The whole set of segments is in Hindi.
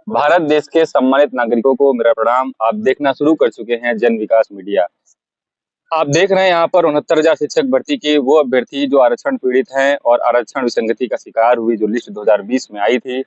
भारत देश के सम्मानित नागरिकों को मेरा प्रणाम। आप देखना शुरू कर चुके हैं जन विकास मीडिया। आप देख रहे हैं यहाँ पर 69,000 शिक्षक भर्ती के वो अभ्यर्थी जो आरक्षण पीड़ित हैं और आरक्षण विसंगति का शिकार हुई, जो लिस्ट 2020 में आई थी,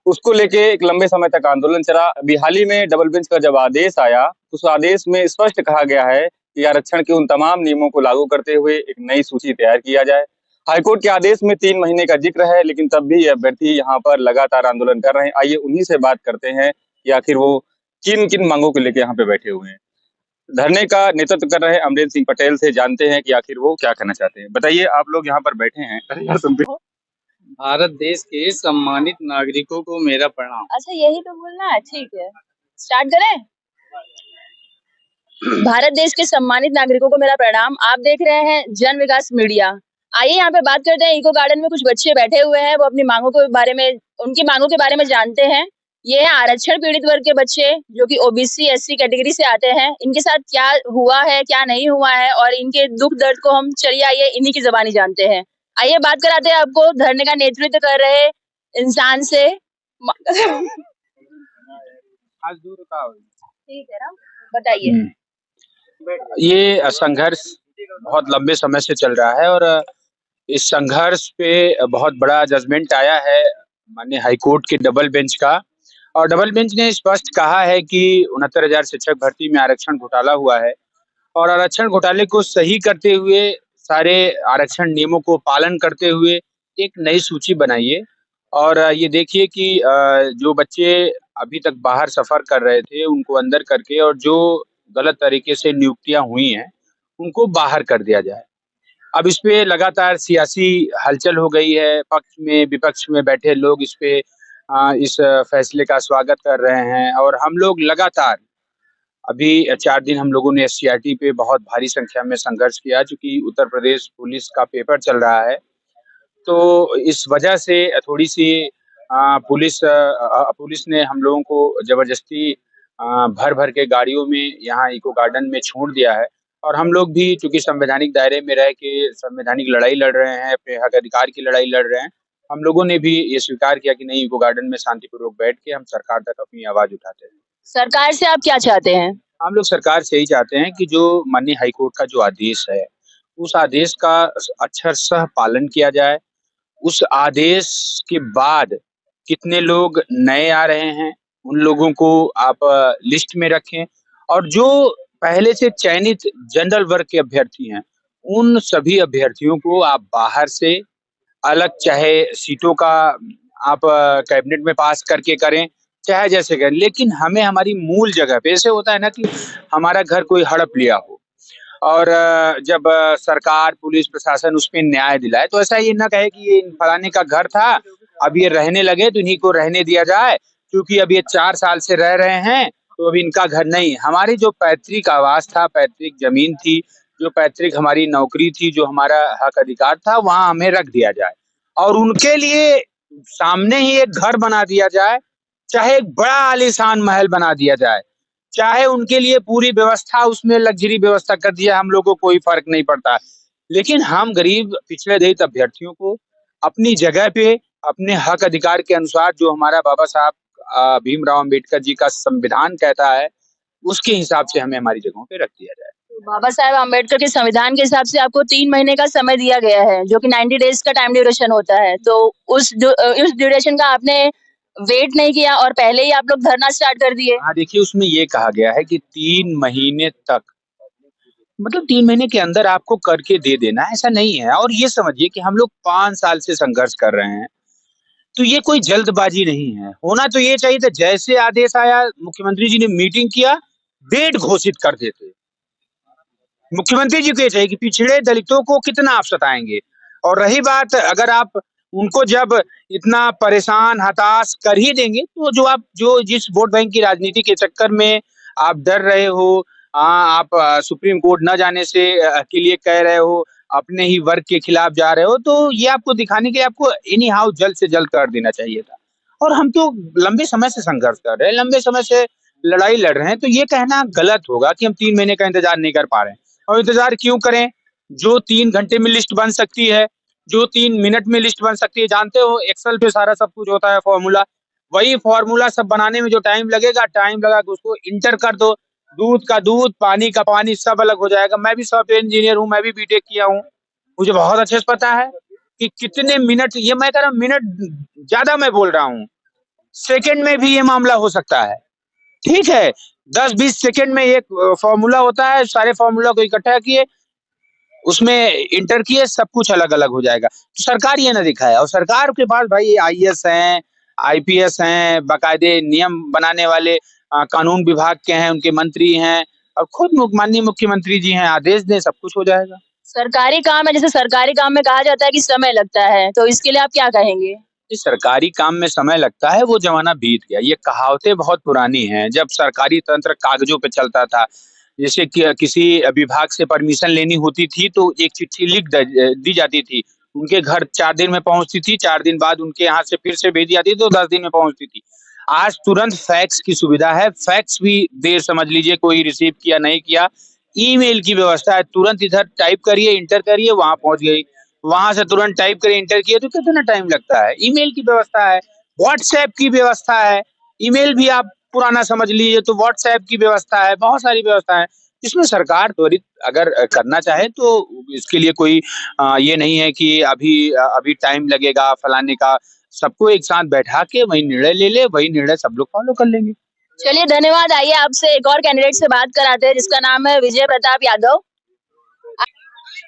उसको लेके एक लंबे समय तक आंदोलन चला। अभी हाल ही में डबल बेंच का जब आदेश आया, तो उस आदेश में स्पष्ट कहा गया है कि आरक्षण के उन तमाम नियमों को लागू करते हुए एक नई सूची तैयार किया जाए। हाईकोर्ट के आदेश में 3 महीने का जिक्र है, लेकिन तब भी ये अभ्यर्थी यहाँ पर लगातार आंदोलन कर रहे हैं। आइए उन्हीं से बात करते हैं कि आखिर वो किन किन मांगों को लेकर यहाँ पे बैठे हुए हैं। धरने का नेतृत्व कर रहे अमरेंद्र सिंह पटेल से जानते हैं कि आखिर वो क्या कहना चाहते हैं। बताइए, आप लोग यहाँ पर बैठे हैं। अरे यार, तुम भी भारत देश के सम्मानित नागरिकों को मेरा प्रणाम। अच्छा, यही तो बोलना है, ठीक है, स्टार्ट करें। भारत देश के सम्मानित नागरिकों को मेरा प्रणाम। आप देख रहे हैं जन विकास मीडिया। आइए यहाँ पे बात करते हैं। इको गार्डन में कुछ बच्चे बैठे हुए हैं, वो अपनी मांगों के बारे में, उनकी मांगों के बारे में जानते हैं। ये है आरक्षण पीड़ित वर्ग के बच्चे जो कि ओबीसी एससी कैटेगरी से आते हैं। इनके साथ क्या हुआ है, क्या नहीं हुआ है, और इनके दुख दर्द को हम चलिए आइए इन्हीं की जुबानी जानते हैं। आइए बात कराते हैं आपको धरने का नेतृत्व कर रहे इंसान से। ठीक है ना, बताइए। ये संघर्ष बहुत लंबे समय से चल रहा है और इस संघर्ष पे बहुत बड़ा जजमेंट आया है माननीय हाईकोर्ट के डबल बेंच का। और डबल बेंच ने स्पष्ट कहा है कि 69,000 शिक्षक भर्ती में आरक्षण घोटाला हुआ है और आरक्षण घोटाले को सही करते हुए, सारे आरक्षण नियमों को पालन करते हुए एक नई सूची बनाइए। और ये देखिए कि जो बच्चे अभी तक बाहर सफर कर रहे थे उनको अंदर करके, और जो गलत तरीके से नियुक्तियां हुई हैं उनको बाहर कर दिया जाए। अब इस पे लगातार सियासी हलचल हो गई है। पक्ष में विपक्ष में बैठे लोग इस पे इस फैसले का स्वागत कर रहे हैं और हम लोग लगातार अभी 4 दिन हम लोगों ने एससीईआरटी पे बहुत भारी संख्या में संघर्ष किया, चूंकि उत्तर प्रदेश पुलिस का पेपर चल रहा है। तो इस वजह से थोड़ी सी पुलिस ने हम लोगों को जबरदस्ती भर भर के गाड़ियों में यहाँ इको गार्डन में छोड़ दिया है। और हम लोग भी चूंकि संवैधानिक दायरे में रह के संवैधानिक लड़ाई लड़ रहे हैं, अपने हक अधिकार की लड़ाई लड़ रहे हैं, हम लोगों ने भी ये स्वीकार किया कि नहीं, इको गार्डन में शांतिपूर्वक बैठ के हम सरकार तक अपनी आवाज उठाते हैं। सरकार से आप क्या चाहते हैं? हम लोग सरकार से यही चाहते हैं कि जो माननीय हाईकोर्ट का जो आदेश है, उस आदेश का अक्षरशः पालन किया जाए। उस आदेश के बाद कितने लोग नए आ रहे हैं, उन लोगों को आप लिस्ट में रखें, और जो पहले से चयनित जनरल वर्ग के अभ्यर्थी हैं, उन सभी अभ्यर्थियों को आप बाहर से अलग, चाहे सीटों का आप कैबिनेट में पास करके करें, चाहे जैसे करें, लेकिन हमें हमारी मूल जगह पे, ऐसे होता है ना कि हमारा घर कोई हड़प लिया हो और जब सरकार पुलिस प्रशासन उस पे न्याय दिलाए, तो ऐसा ये ना कहे कि ये फलाने का घर था, अब ये रहने लगे तो इन्हीं को रहने दिया जाए, क्योंकि अब ये 4 साल से रह रहे हैं तो अब इनका घर नहीं। हमारी जो पैतृक आवास था, पैतृक जमीन थी, जो पैतृक हमारी नौकरी थी, जो हमारा हक अधिकार था, वहां हमें रख दिया जाए और उनके लिए सामने ही एक घर बना दिया जाए, चाहे एक बड़ा आलीशान महल बना दिया जाए, चाहे उनके लिए पूरी व्यवस्था, उसमें लग्जरी व्यवस्था कर दिया, हम लोगों को कोई फर्क नहीं पड़ता। लेकिन हम गरीब पिछड़े दलित अभ्यर्थियों को अपनी जगह पे, अपने हक अधिकार के अनुसार, जो हमारा बाबा साहब भीमराव अंबेडकर जी का संविधान कहता है, उसके हिसाब से हमें हमारी जगहों पे रख दिया जाए। बाबा साहेब अम्बेडकर के संविधान के हिसाब से आपको 3 महीने का समय दिया गया है, जो कि 90 डेज का टाइम ड्यूरेशन होता है। तो उस ड्यूरेशन का आपने वेट नहीं किया और पहले ही आप लोग धरना स्टार्ट कर दिए। हाँ, देखिए, उसमें ये कहा गया है कि 3 महीने तक, मतलब 3 महीने के अंदर आपको करके दे देना, ऐसा नहीं है। और ये समझिए कि हम लोग 5 साल से संघर्ष कर रहे हैं, तो ये कोई जल्दबाजी नहीं है। होना तो ये चाहिए था, जैसे आदेश आया मुख्यमंत्री जी ने मीटिंग किया, डेट घोषित कर देते। मुख्यमंत्री जी को ये चाहिए कि पिछड़े दलितों को कितना आप सताएंगे। और रही बात, अगर आप उनको जब इतना परेशान हताश कर ही देंगे, तो जो जिस वोट बैंक की राजनीति के चक्कर में आप डर रहे हो, आप सुप्रीम कोर्ट न जाने से के लिए कह रहे हो, अपने ही वर्ग के खिलाफ जा रहे हो, तो ये आपको दिखाने के लिए आपको एनी हाउ जल्द से जल्द कर देना चाहिए था। और हम तो लंबे समय से संघर्ष कर रहे हैं, लंबे समय से लड़ाई लड़ रहे हैं, तो ये कहना गलत होगा कि हम 3 महीने का इंतजार नहीं कर पा रहे हैं। और इंतजार क्यों करें? जो 3 घंटे में लिस्ट बन सकती है, जो 3 मिनट में लिस्ट बन सकती है, जानते हो एक्सेल पे सारा सब कुछ होता है फॉर्मूला, वही फॉर्मूला सब बनाने में जो टाइम लगेगा, टाइम लगा के उसको इंटर कर दो। दूध का दूध, पानी का पानी, सब अलग हो जाएगा। मैं भी सॉफ्टवेयर इंजीनियर हूँ, मैं भी बीटेक किया हूँ। मुझे बहुत अच्छे से पता है कि कितने मिनट, ये मैं कह रहा हूँ मिनट ज्यादा मैं बोल रहा हूँ, सेकंड में भी ये मामला हो सकता है। ठीक है, 10-20 सेकंड में एक फॉर्मूला होता है, सारे फॉर्मूला को इकट्ठा किए, उसमें इंटर किए, सब कुछ अलग अलग हो जाएगा। तो सरकार ये ना दिखाए, और सरकार के पास भाई आईएएस हैं, आईपीएस हैं, बाकायदे नियम बनाने वाले कानून विभाग के हैं, उनके मंत्री हैं, और खुद माननीय मुख्यमंत्री जी हैं, आदेश दें, सब कुछ हो जाएगा। सरकारी काम है, जैसे सरकारी काम में कहा जाता है कि समय लगता है, तो इसके लिए आप क्या कहेंगे? कि सरकारी काम में समय लगता है, वो जमाना बीत गया। ये कहावतें बहुत पुरानी हैं। जब सरकारी तंत्र कागजों पे चलता था, जैसे कि किसी विभाग से परमिशन लेनी होती थी तो एक चिट्ठी लिख दी जाती थी, उनके घर 4 दिन में पहुंचती थी, 4 दिन बाद उनके यहाँ से फिर से भेजी जाती थी तो 10 दिन में पहुंचती थी। आज तुरंत फैक्स की सुविधा है, फैक्स भी देर समझ लीजिए, कोई रिसीव किया नहीं किया, ईमेल की व्यवस्था है, तुरंत इधर टाइप करिए, इंटर करिए, वहां पहुंच गई। वहां से तुरंत टाइप करिए, इंटर किए, तो कितना टाइम लगता है। ईमेल की व्यवस्था है, व्हाट्सएप की व्यवस्था है, ईमेल भी आप पुराना समझ लीजिए तो व्हाट्सएप की व्यवस्था है, बहुत सारी व्यवस्था है। इसमें सरकार त्वरित अगर करना चाहे तो इसके लिए कोई ये नहीं है कि अभी टाइम लगेगा फलाने का। सबको एक साथ बैठा के वही निर्णय ले ले, वही निर्णय सब लोग फॉलो कर लेंगे। चलिए धन्यवाद। आइए आपसे एक और कैंडिडेट से बात कराते हैं, जिसका नाम है विजय प्रताप यादव।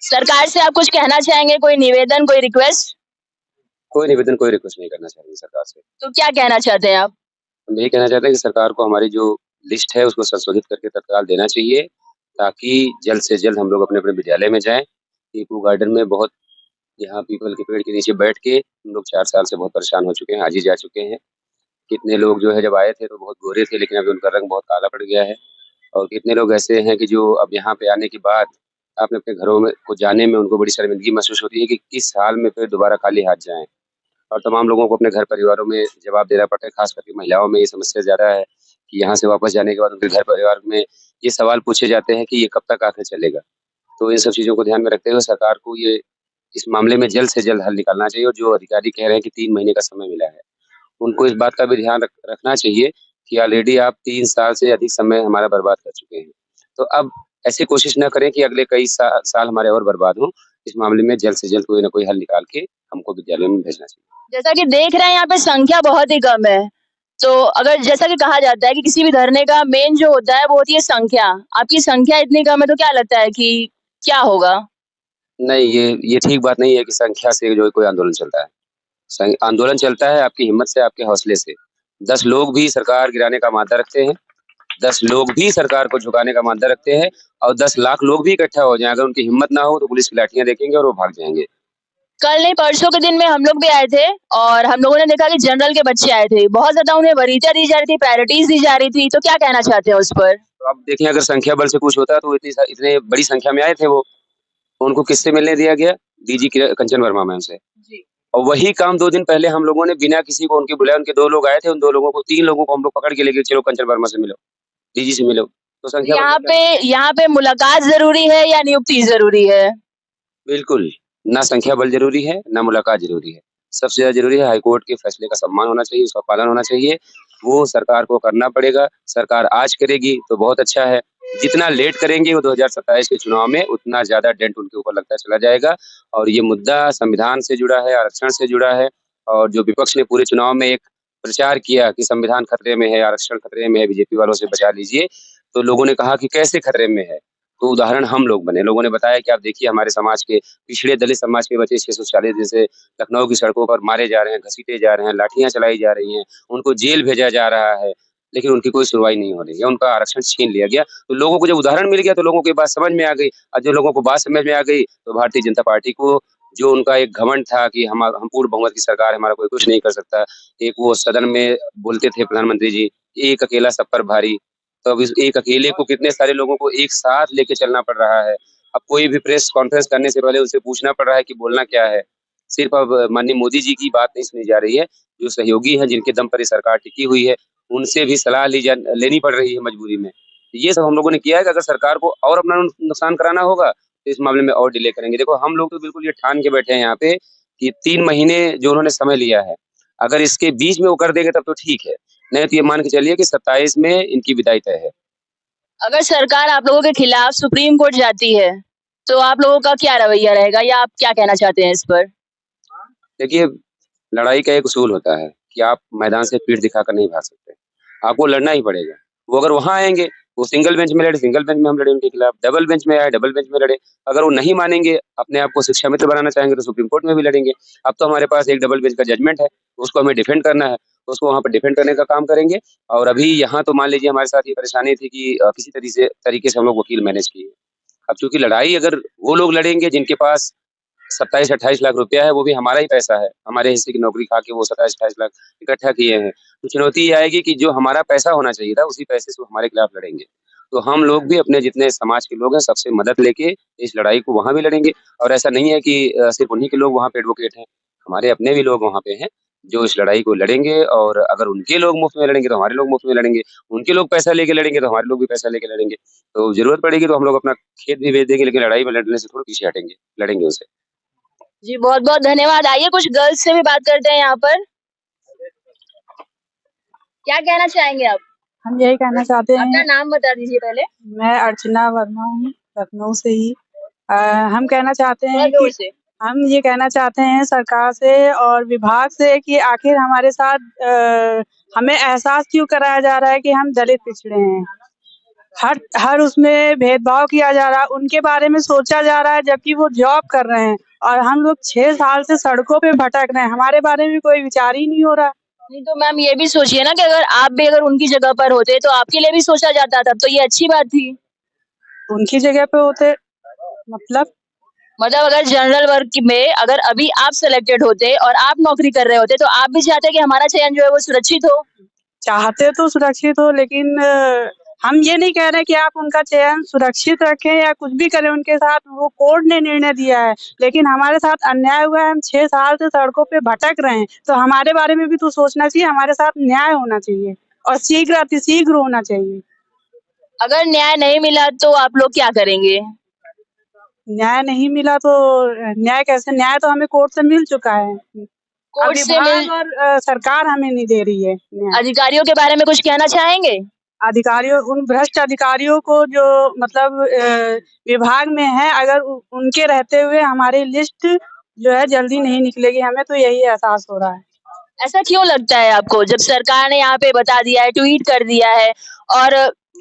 सरकार से आप कुछ कहना चाहेंगे, कोई निवेदन, कोई रिक्वेस्ट? कोई निवेदन, कोई रिक्वेस्ट नहीं करना चाहेंगे सरकार से। तो क्या कहना चाहते हैं आप? हम यही कहना चाहते हैं कि सरकार को हमारी जो लिस्ट है उसको संशोधित करके तत्काल देना चाहिए, ताकि जल्द से जल्द हम लोग अपने-अपने विद्यालय में जाएँ। ईको गार्डन में बहुत, यहाँ पीपल के पेड़ के नीचे बैठ के हम लोग 4 साल से बहुत परेशान हो चुके हैं, आज ही जा चुके हैं। कितने लोग जो है जब आए थे तो बहुत गोरे थे, लेकिन अभी उनका रंग बहुत काला पड़ गया है। और कितने लोग ऐसे हैं कि जो अब यहाँ पे आने के बाद अपने-अपने घरों में को जाने में उनको बड़ी शर्मिंदगी महसूस होती है कि किस हाल में फिर दोबारा खाली हाथ जाएँ। और तमाम लोगों को अपने घर परिवारों में जवाब देना पड़ता है, खास करके महिलाओं में ये समस्या ज़्यादा है कि यहाँ से वापस जाने के बाद उनके घर परिवार में ये सवाल पूछे जाते हैं कि ये कब तक आखिर चलेगा। तो इन सब चीज़ों को ध्यान में रखते हुए सरकार को ये इस मामले में जल्द से जल्द हल निकालना चाहिए, और जो अधिकारी कह रहे हैं कि 3 महीने का समय मिला है, उनको इस बात का भी ध्यान रखना चाहिए कि ऑलरेडी आप 3 साल से अधिक समय हमारा बर्बाद कर चुके हैं। तो अब ऐसी कोशिश ना करें कि अगले कई साल हमारे और बर्बाद हों। इस मामले में जल्द से जल्द कोई ना कोई हल निकाल के हमको विद्यालयों में भेजना चाहिए। जैसा कि देख रहे हैं यहाँ पे संख्या बहुत ही कम है, तो अगर जैसा कि कहा जाता है कि किसी भी धरने का मेन जो होता है वो होती है संख्या। आपकी संख्या इतनी कम है, तो क्या लगता है कि क्या होगा? नहीं, ये ठीक बात नहीं है कि संख्या से जो कोई आंदोलन चलता है। आंदोलन चलता है आपकी हिम्मत से, आपके हौसले से। 10 लोग भी सरकार गिराने का मादा रखते हैं, 10 लोग भी सरकार को झुकाने का मादा रखते हैं, और 10 लाख लोग भी इकट्ठा हो जाएं, अगर उनकी हिम्मत ना हो तो पुलिस की लाठियां देखेंगे और वो भाग जाएंगे। कल नहीं परसों के दिन में हम लोग भी आए थे, और हम लोगों ने देखा कि जनरल के बच्चे आए थे, बहुत ज्यादा उन्हें वरीयता दी जा रही थी, प्रायोरिटीज दी जा रही थी। तो क्या कहना चाहते हैं उस पर? तो आप देखें, अगर संख्या बल से कुछ होता है तो इतने बड़ी संख्या में आए थे वो। उनको किससे मिलने दिया गया? डीजी कंचन वर्मा मैम से। जी। और वही काम 2 दिन पहले हम लोगों ने बिना किसी को उनके बुलाए, उनके 2 लोग आए थे, उन 2 लोगों को, 3 लोगों को हम लोग पकड़ के ले गए, चलो कंचन वर्मा से मिलो, डीजी से मिलो। तो संख्या यहाँ पे मुलाकात जरूरी है या नियुक्ति जरूरी है? बिल्कुल, ना संख्या बल ज़रूरी है, ना मुलाकात ज़रूरी है। सबसे ज़्यादा ज़रूरी है हाईकोर्ट के फैसले का सम्मान होना चाहिए, उसका पालन होना चाहिए। वो सरकार को करना पड़ेगा। सरकार आज करेगी तो बहुत अच्छा है, जितना लेट करेंगे वो 2027 के चुनाव में उतना ज़्यादा डेंट उनके ऊपर लगता चला जाएगा। और ये मुद्दा संविधान से जुड़ा है, आरक्षण से जुड़ा है, और जो विपक्ष ने पूरे चुनाव में एक प्रचार किया कि संविधान खतरे में है, आरक्षण खतरे में है, बीजेपी वालों से बचा लीजिए, तो लोगों ने कहा कि कैसे खतरे में है? तो उदाहरण हम लोग बने। लोगों ने बताया कि आप देखिए हमारे समाज के, पिछड़े दलित समाज के बच्चे 640 दिन से लखनऊ की सड़कों पर मारे जा रहे हैं, घसीटे जा रहे हैं, लाठियाँ चलाई जा रही हैं, उनको जेल भेजा जा रहा है, लेकिन उनकी कोई सुनवाई नहीं हो रही है, उनका आरक्षण छीन लिया गया। तो लोगों को जब उदाहरण मिल गया तो लोगों को ये बात समझ में आ गई, और जो लोगों को बात समझ में आ गई तो भारतीय जनता पार्टी को, जो उनका एक घमंड था कि हम पूर्ण बहुमत की सरकार है, हमारा कोई कुछ नहीं कर सकता। एक वो सदन में बोलते थे प्रधानमंत्री जी, एक अकेला सब पर भारी। तो अब इस एक अकेले को कितने सारे लोगों को एक साथ लेके चलना पड़ रहा है। अब कोई भी प्रेस कॉन्फ्रेंस करने से पहले उनसे पूछना पड़ रहा है कि बोलना क्या है। सिर्फ अब माननीय मोदी जी की बात नहीं सुनी जा रही है, जो सहयोगी हैं जिनके दम पर ये सरकार टिकी हुई है, उनसे भी सलाह लेनी पड़ रही है मजबूरी में। ये सब हम लोगों ने किया है कि अगर सरकार को और अपना नुकसान कराना होगा तो इस मामले में और डिले करेंगे। देखो हम लोग तो बिल्कुल ये ठान के बैठे हैं यहाँ पे कि 3 महीने जो उन्होंने समय लिया है, अगर इसके बीच में वो कर देंगे तब तो ठीक है, नहीं तो ये मान के चलिए कि 27 में इनकी विदाई तय है। अगर सरकार आप लोगों के खिलाफ सुप्रीम कोर्ट जाती है तो आप लोगों का क्या रवैया रहेगा या आप क्या कहना चाहते हैं इस पर? देखिए, लड़ाई का एक उसूल होता है कि आप मैदान से पीठ दिखाकर नहीं भाग सकते, आपको लड़ना ही पड़ेगा। वो अगर वहां आएंगे, वो सिंगल बेंच में लड़े, सिंगल बेंच में हम लड़े उनके खिलाफ, डबल बेंच में आए, डबल बेंच में लड़े। अगर वो नहीं मानेंगे, अपने आप को शिक्षा मित्र बनाना चाहेंगे तो सुप्रीम कोर्ट में भी लड़ेंगे। अब तो हमारे पास एक डबल बेंच का जजमेंट है, उसको हमें डिफेंड करना है, उसको वहां पर डिफेंड करने का काम करेंगे। और अभी यहाँ तो मान लीजिए हमारे साथ ये परेशानी थी कि किसी तरीके से हम लोग वकील मैनेज किए। अब चूंकि लड़ाई अगर वो लोग लड़ेंगे जिनके पास 27-28 लाख रुपया है, वो भी हमारा ही पैसा है, हमारे हिस्से की नौकरी खा के वो 27-28 लाख इकट्ठा किए हैं, तो चुनौती ये आएगी कि जो हमारा पैसा होना चाहिए था, उसी पैसे से वो हमारे खिलाफ लड़ेंगे। तो हम लोग भी अपने जितने समाज के लोग हैं, सबसे मदद लेके इस लड़ाई को वहां भी लड़ेंगे। और ऐसा नहीं है कि सिर्फ उन्हीं के लोग वहां पे एडवोकेट हैं, हमारे अपने भी लोग वहां पे हैं जो इस लड़ाई को लड़ेंगे। और अगर उनके लोग मुफ्त में लड़ेंगे तो हमारे लोग मुफ्त में लड़ेंगे, उनके लोग पैसा लेके लड़ेंगे तो हमारे लोग भी पैसा लेके लड़ेंगे। तो जरूरत पड़ेगी तो हम लोग अपना खेत भी बेच देंगे, लेकिन लड़ाई में लड़ने से थोड़ा पीछे हटेंगे, लड़ेंगे उसे। जी बहुत बहुत धन्यवाद। आइए कुछ गर्ल्स से भी बात करते हैं यहाँ पर। क्या कहना चाहेंगे आप? हम यही कहना चाहते अपना हैं। नाम बता दीजिए पहले। मैं अर्चना वर्मा हूँ, लखनऊ से ही। हम कहना चाहते थोड़ा हैं जोर कि से। हम ये कहना चाहते हैं सरकार से और विभाग से कि आखिर हमारे साथ हमें एहसास क्यों कराया जा रहा है कि हम दलित पिछड़े हैं। हर उसमें भेदभाव किया जा रहा है, उनके बारे में सोचा जा रहा है जबकि वो जॉब कर रहे हैं और हम लोग 6 साल से सड़कों पे भटक रहे हैं, हमारे बारे में कोई विचार ही नहीं हो रहा। नहीं तो मैम ये भी सोचिए ना कि अगर आप भी अगर उनकी जगह पर होते तो आपके लिए भी सोचा जाता, तब तो ये अच्छी बात थी। उनकी जगह पे होते मतलब अगर जनरल वर्ग में अगर अभी आप सिलेक्टेड होते और आप नौकरी कर रहे होते तो आप भी चाहते कि हमारा चयन जो है वो सुरक्षित हो। चाहते तो सुरक्षित हो, लेकिन हम ये नहीं कह रहे कि आप उनका चयन सुरक्षित रखें या कुछ भी करें उनके साथ, वो कोर्ट ने निर्णय दिया है, लेकिन हमारे साथ अन्याय हुआ है। हम 6 साल से सड़कों पे भटक रहे हैं, तो हमारे बारे में भी तो सोचना चाहिए। हमारे साथ न्याय होना चाहिए और शीघ्र अतिशीघ्र होना चाहिए। अगर न्याय नहीं मिला तो आप लोग क्या करेंगे? न्याय नहीं मिला तो न्याय कैसे? न्याय तो हमें कोर्ट से मिल चुका है। कोर्ट से मिल और सरकार हमें नहीं दे रही है न्याय। अधिकारियों के बारे में कुछ कहना चाहेंगे? अधिकारियों, उन भ्रष्ट अधिकारियों को जो मतलब विभाग में है, अगर उनके रहते हुए हमारी लिस्ट जो है जल्दी नहीं निकलेगी, हमें तो यही एहसास हो रहा है। ऐसा क्यों लगता है आपको, जब सरकार ने यहाँ पे बता दिया है, ट्वीट कर दिया है और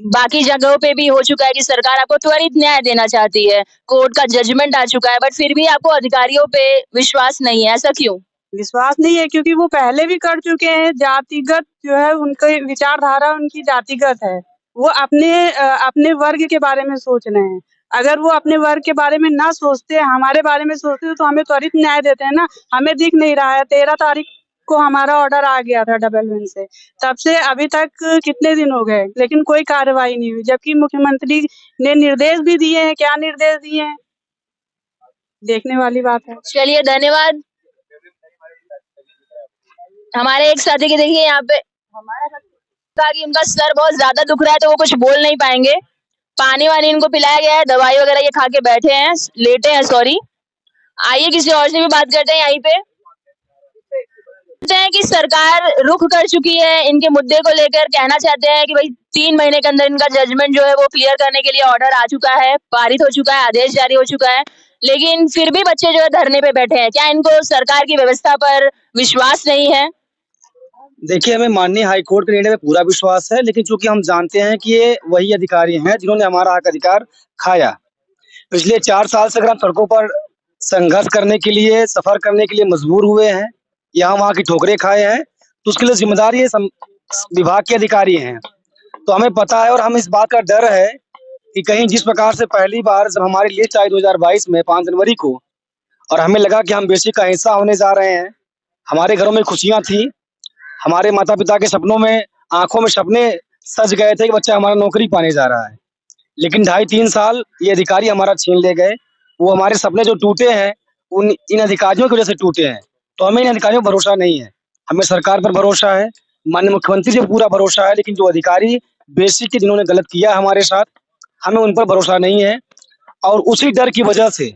बाकी जगहों पे भी हो चुका है कि सरकार आपको त्वरित न्याय देना चाहती है, कोर्ट का जजमेंट आ चुका है, बट फिर भी आपको अधिकारियों पे विश्वास नहीं है, ऐसा क्यों? विश्वास नहीं है क्योंकि वो पहले भी कर चुके हैं। जातिगत जो है उनकी विचारधारा उनकी जातिगत है। वो अपने वर्ग के बारे में सोच रहे हैं। अगर वो अपने वर्ग के बारे में ना सोचते, हमारे बारे में सोचते तो हमें त्वरित न्याय देते हैं ना। हमें दिख नहीं रहा है। 13 तारीख को हमारा ऑर्डर आ गया था डबल बेंच से, तब से अभी तक कितने दिन हो गए, लेकिन कोई कार्रवाई नहीं हुई, जबकि मुख्यमंत्री ने निर्देश भी दिए हैं। क्या निर्देश दिए हैं, देखने वाली बात है। चलिए धन्यवाद। हमारे एक साथी की देखिए यहाँ पे कहा कि उनका सर बहुत ज्यादा दुख रहा है तो वो कुछ बोल नहीं पाएंगे। पानी वानी इनको पिलाया गया है, दवाई वगैरह ये खा के बैठे हैं, लेटे हैं सॉरी। आइए किसी और से भी बात करते हैं यहीं पे। कहते हैं कि सरकार रुख कर चुकी है इनके मुद्दे को लेकर, कहना चाहते हैं कि भाई 3 महीने के अंदर इनका जजमेंट जो है वो क्लियर करने के लिए ऑर्डर आ चुका है, पारित हो चुका है, आदेश जारी हो चुका है, लेकिन फिर भी बच्चे जो है धरने पे बैठे हैं। क्या इनको सरकार की व्यवस्था पर विश्वास नहीं है? देखिए, हमें माननीय हाईकोर्ट के निर्णय में पूरा विश्वास है, लेकिन चूंकि हम जानते हैं कि ये वही अधिकारी हैं जिन्होंने हमारा हक अधिकार खाया। पिछले 4 साल से अगर हम सड़कों पर संघर्ष करने के लिए, सफर करने के लिए मजबूर हुए हैं, यहाँ वहाँ की ठोकरें खाए हैं, तो उसके लिए जिम्मेदार ये विभाग के अधिकारी हैं। तो हमें पता है और हमें इस बात का डर है कि कहीं जिस प्रकार से पहली बार जब हमारी लिस्ट आई 2022 में 5 जनवरी को, और हमें लगा कि हम बेसिक का हिस्सा होने जा रहे हैं, हमारे घरों में खुशियां थी, हमारे माता पिता के सपनों में, आंखों में सपने सज गए थे कि बच्चा हमारा नौकरी पाने जा रहा है, लेकिन 2.5-3 साल ये अधिकारी हमारा छीन ले गए। वो हमारे सपने जो टूटे हैं इन अधिकारियों की वजह से टूटे हैं। तो हमें इन अधिकारियों पर भरोसा नहीं है, हमें सरकार पर भरोसा है, माननीय मुख्यमंत्री से पूरा भरोसा है, लेकिन जो अधिकारी बेसिक के जिन्होंने गलत किया हमारे साथ, हमें उन पर भरोसा नहीं है। और उसी डर की वजह से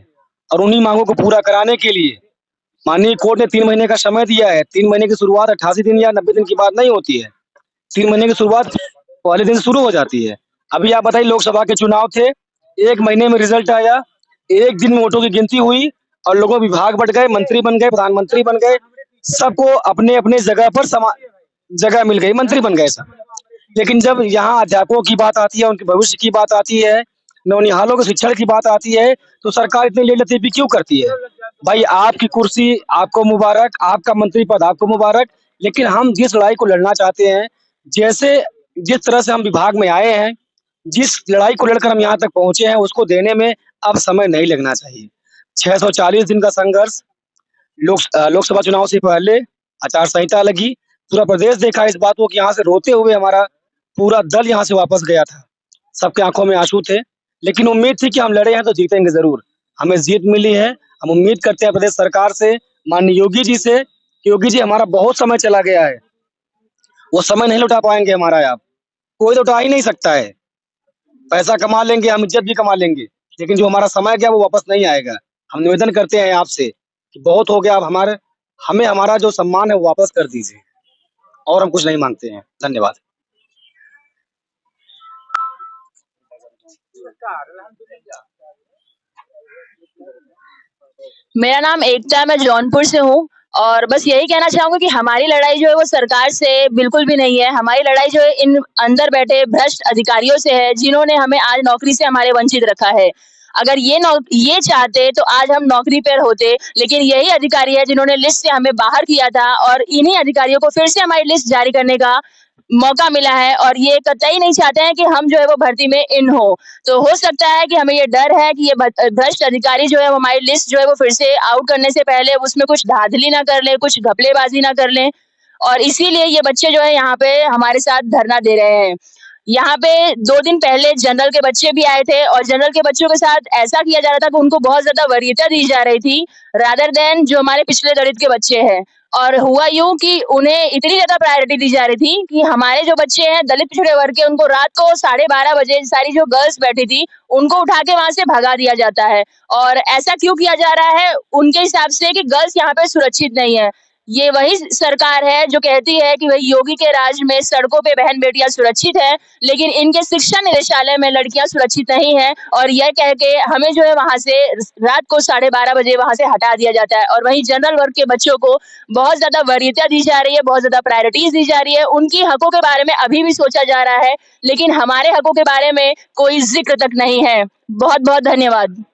और उन्हीं मांगों को पूरा कराने के लिए माननीय कोर्ट ने 3 महीने का समय दिया है। 3 महीने की शुरुआत 88 दिन या 90 दिन की बाद नहीं होती है। 3 महीने की शुरुआत पहले दिन से शुरू हो जाती है। अभी आप बताइए, लोकसभा के चुनाव थे, 1 महीने में रिजल्ट आया, 1 दिन में वोटों की गिनती हुई और लोगों विभाग बढ़ गए, मंत्री बन गए, प्रधानमंत्री बन गए, सबको अपने-अपने जगह पर जगह मिल गई, मंत्री बन गए सब। लेकिन जब यहाँ अध्यापकों की बात आती है, उनके भविष्य की बात आती है, नौनिहालों के शिक्षण की बात आती है, तो सरकार इतनी लेट-लतीफ़ी क्यों करती है? भाई, आपकी कुर्सी आपको मुबारक, आपका मंत्री पद आपको मुबारक, लेकिन हम जिस लड़ाई को लड़ना चाहते हैं, जिस तरह से हम विभाग में आए हैं, जिस लड़ाई को लड़कर हम यहाँ तक पहुँचे हैं, उसको देने में अब समय नहीं लगना चाहिए। 640 दिन का संघर्ष, लोकसभा चुनाव से पहले आचार संहिता लगी, पूरा प्रदेश देखा इस बात को कि यहाँ से रोते हुए हमारा पूरा दल यहाँ से वापस गया था। सबके आंखों में आंसू थे, लेकिन उम्मीद थी कि हम लड़े हैं तो जीतेंगे जरूर। हमें जीत मिली है। हम उम्मीद करते हैं प्रदेश सरकार से, माननीय योगी जी से, कि योगी जी, हमारा बहुत समय चला गया है, वो समय नहीं लौटा पाएंगे हमारा। आप कोई लौटा ही नहीं सकता है। पैसा कमा लेंगे, हम इज्जत भी कमा लेंगे, लेकिन जो हमारा समय गया वो वापस नहीं आएगा। हम निवेदन करते हैं आपसे कि बहुत हो गया, अब हमें हमारा जो सम्मान है वो वापस कर दीजिए, और हम कुछ नहीं मांगते हैं। धन्यवाद। मेरा नाम एकता, मैं जौनपुर से हूँ और बस यही कहना चाहूंगी कि हमारी लड़ाई जो है वो सरकार से बिल्कुल भी नहीं है। हमारी लड़ाई जो है इन अंदर बैठे भ्रष्ट अधिकारियों से है, जिन्होंने हमें आज नौकरी से हमारे वंचित रखा है। अगर ये चाहते तो आज हम नौकरी पर होते, लेकिन यही अधिकारी है जिन्होंने लिस्ट से हमें बाहर किया था और इन्हीं अधिकारियों को फिर से हमारी लिस्ट जारी करने का मौका मिला है और ये कतई नहीं चाहते हैं कि हम जो है वो भर्ती में इन हो। तो हो सकता है कि हमें ये डर है कि ये भ्रष्ट अधिकारी जो है वो हमारी लिस्ट जो है वो फिर से आउट करने से पहले उसमें कुछ धांधली ना कर लें, कुछ घपलेबाजी ना कर लें, और इसीलिए ये बच्चे जो है यहाँ पे हमारे साथ धरना दे रहे हैं। यहाँ पे 2 दिन पहले जनरल के बच्चे भी आए थे और जनरल के बच्चों के साथ ऐसा किया जा रहा था कि उनको बहुत ज्यादा वरीयता दी जा रही थी रादर देन जो हमारे पिछले दलित के बच्चे हैं। और हुआ यूं कि उन्हें इतनी ज्यादा प्रायोरिटी दी जा रही थी कि हमारे जो बच्चे हैं दलित पिछड़े वर्ग के, उनको रात को 12:30 बजे सारी जो गर्ल्स बैठी थी उनको उठा के वहां से भगा दिया जाता है। और ऐसा क्यों किया जा रहा है? उनके हिसाब से कि गर्ल्स यहाँ पे सुरक्षित नहीं है। ये वही सरकार है जो कहती है कि भाई योगी के राज में सड़कों पे बहन बेटियां सुरक्षित है, लेकिन इनके शिक्षा निदेशालय में लड़कियां सुरक्षित नहीं है, और यह कह के हमें जो है वहां से रात को 12:30 बजे वहां से हटा दिया जाता है। और वहीं जनरल वर्ग के बच्चों को बहुत ज्यादा वरीयता दी जा रही है, बहुत ज्यादा प्रायोरिटीज दी जा रही है। उनकी हकों के बारे में अभी भी सोचा जा रहा है, लेकिन हमारे हकों के बारे में कोई जिक्र तक नहीं है। बहुत बहुत धन्यवाद।